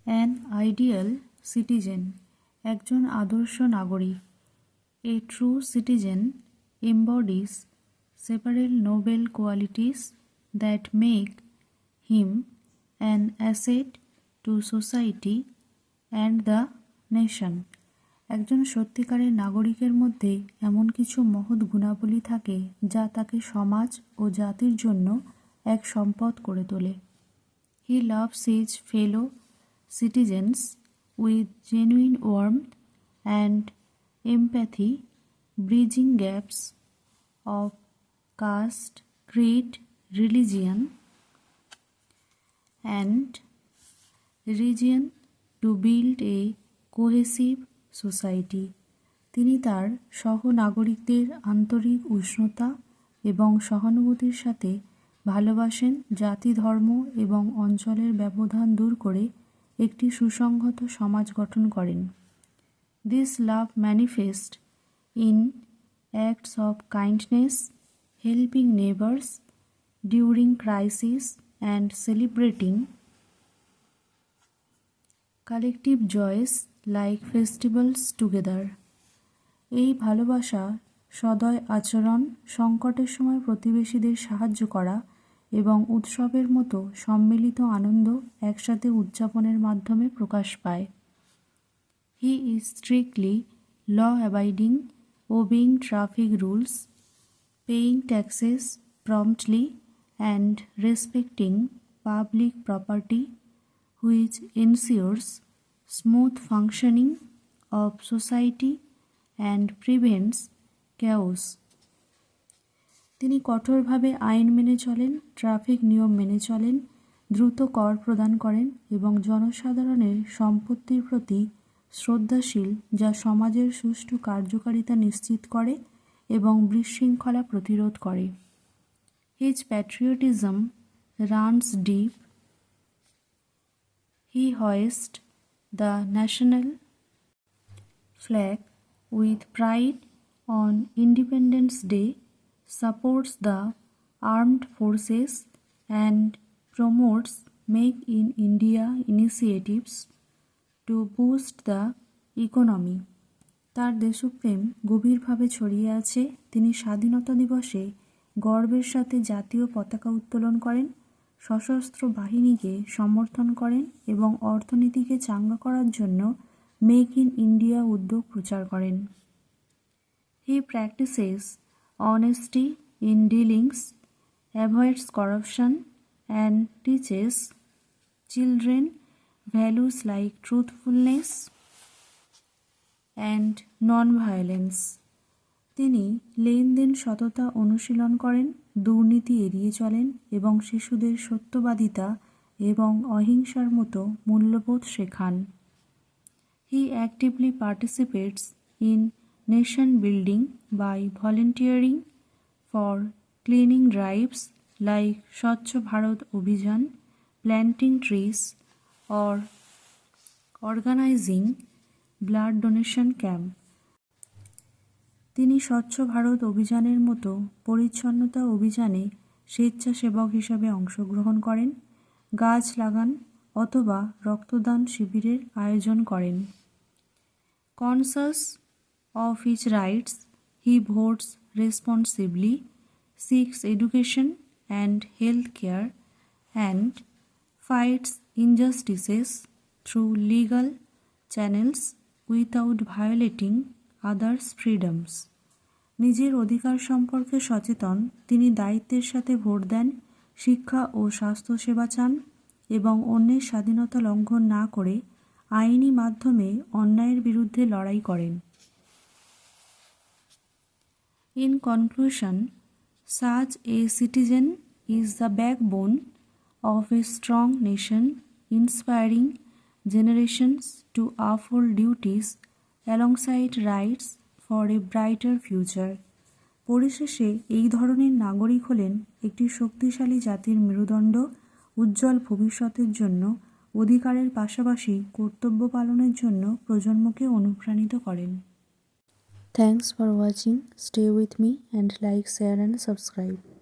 An ideal citizen, একজন আদর্শ নাগরিক। A true citizen embodies several noble qualities that make him an asset to society and the nation. একজন সত্যিকারের নাগরিকের মধ্যে এমন কিছু মহৎ গুণাবলী থাকে যা তাকে সমাজ ও জাতির জন্য এক সম্পদ করে তোলে। He loves his fellow citizens with genuine warmth and empathy, bridging gaps of caste, creed, religion, and region to build a cohesive society. তিনি তার সহ-নাগরিকদের আন্তরিক উষ্ণতা এবং সহানুভূতির সাথে ভালোবাসেন, জাতি, ধর্ম এবং অঞ্চলের ব্যবধান দূর করে একটি সুসংহত সমাজ গঠন করেন। This love manifests in acts of kindness, helping neighbors during crisis, and celebrating collective joys like festivals together. এই ভালোবাসা, সদয় আচরণ, সংকটের সময় প্রতিবেশীদের সাহায্য করা এবং উৎসবের মতো সম্মিলিত আনন্দ একসাথে উদযাপনের মাধ্যমে প্রকাশ পায়। He is strictly law-abiding, obeying traffic rules, paying taxes promptly, and respecting public property, which ensures smooth functioning of society and prevents chaos. তিনি কঠোরভাবে আইন মেনে চলেন, ট্রাফিক নিয়ম মেনে চলেন, দ্রুত কর প্রদান করেন এবং জনসাধারণের সম্পত্তির প্রতি শ্রদ্ধাশীল, যা সমাজের সুষ্ঠু কার্যকারিতা নিশ্চিত করে এবং বিশৃঙ্খলা প্রতিরোধ করে। His patriotism runs deep. He hoists the national flag with pride on Independence Day, supports the armed forces, and promotes Make in India initiatives to boost the economy. তার দেশপ্রেম গভীরভাবে ছড়িয়ে আছে। তিনি স্বাধীনতা দিবসে গর্বের সাথে জাতীয় পতাকা উত্তোলন করেন, সশস্ত্র বাহিনীকে সমর্থন করেন এবং অর্থনীতিকে চাঙ্গা করার জন্য মেক ইন ইন্ডিয়া উদ্যোগ প্রচার করেন। He practices honesty in dealings, avoids corruption, and teaches children values like truthfulness and non-violence. তিনি লেনদেন সততা অনুশীলন করেন, দুর্নীতি এড়িয়ে চলেন এবং শিশুদের সত্যবাদিতা এবং অহিংসার মতো মূল্যবোধ শেখান। He actively participates in nation building by volunteering for cleaning drives like Swachh Bharat Abhiyan, planting trees, or organizing blood donation camp. তিনি স্বচ্ছ ভারত অভিযানের মতো পরিচ্ছন্নতা অভিযানে স্বেচ্ছাসেবক হিসাবে অংশগ্রহণ করেন, গাছ লাগান অথবা রক্তদান শিবিরের আয়োজন করেন। Conscious of his rights, he votes responsibly, seeks education and health care, and fights injustices through legal channels without violating others' freedoms. নিজের অধিকার সম্পর্কে সচেতন, তিনি দায়িত্বের সাথে ভোট দেন, শিক্ষা ও স্বাস্থ্যসেবা চান এবং অন্যের স্বাধীনতা লঙ্ঘন না করে আইনি মাধ্যমে অন্যায়ের বিরুদ্ধে লড়াই করেন। In conclusion, such a citizen is the backbone of a strong nation, inspiring generations to uphold duties alongside rights for a brighter future. পরিশেষে এই ধরনের নাগরিক হলেন একটি শক্তিশালী জাতির মেরুদণ্ড, উজ্জ্বল ভবিষ্যতের জন্য অধিকারের পাশাপাশি কর্তব্য পালনের জন্য প্রজন্মকে অনুপ্রাণিত করেন। Thanks for watching. Stay with me and like, share and subscribe.